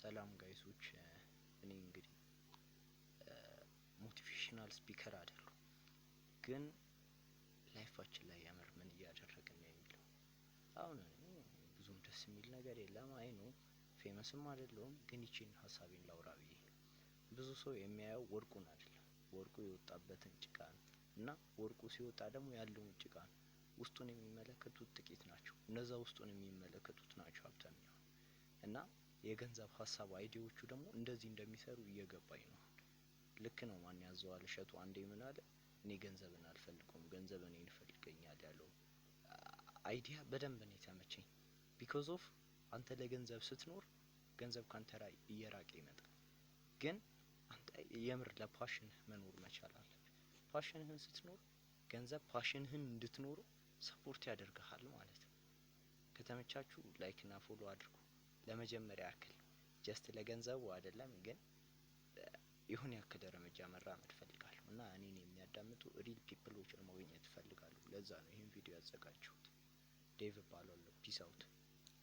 ሰላም ጋይሶች፣ እኔ እንግዲህ ሞቲቬሽናል ስፒከር አይደለሁ፣ ግን ላይፋችን ላይ ያምር ምን እያደረግን ነው የሚለው አሁን ብዙም ደስ የሚል ነገር የለም። አይ ነው ፌመስም አይደለሁም፣ ግን ይቺን ሀሳቤን ላውራ ብዬ። ብዙ ሰው የሚያየው ወርቁን አይደለም፣ ወርቁ የወጣበትን ጭቃ ነው። እና ወርቁ ሲወጣ ደግሞ ያለውን ጭቃ ነው። ውስጡን የሚመለከቱት ጥቂት ናቸው። እነዛ ውስጡን የሚመለከቱት ናቸው ሀብታም የሚሆኑ እና የገንዘብ ሀሳብ አይዲያዎቹ ደግሞ እንደዚህ እንደሚሰሩ እየገባኝ ነው። ልክ ነው። ማን ያዘዋል እሸቱ አንዴ ምን አለ? እኔ ገንዘብን አልፈልገውም፣ ገንዘብ እኔን ይፈልገኛል ያለው አይዲያ በደንብ ነው የተመቸኝ። ቢኮዝ ኦፍ አንተ ለገንዘብ ስትኖር ገንዘብ ካንተ ላይ እየራቀ ይመጣል። ግን አንተ የምር ለፓሽንህ መኖር መቻል አለብህ። ፓሽንህን ስትኖር ገንዘብ ፓሽንህን እንድትኖሩ ሰፖርት ያደርግሃል ማለት ነው። ከተመቻችሁ ላይክ እና ፎሎ አድርጉ። ለመጀመሪያ ያክል ጀስት ለገንዘቡ አይደለም፣ ግን የሆነ ያክል እርምጃ መራመድ ፈልጋለሁ እና እኔን የሚያዳምጡ ሪል ፒፕሎችን ማግኘት ፈልጋለሁ። ለዛ ነው ይህን ቪዲዮ ያዘጋጀሁት። ዴቭ እባላለሁ። ፒስ አውት።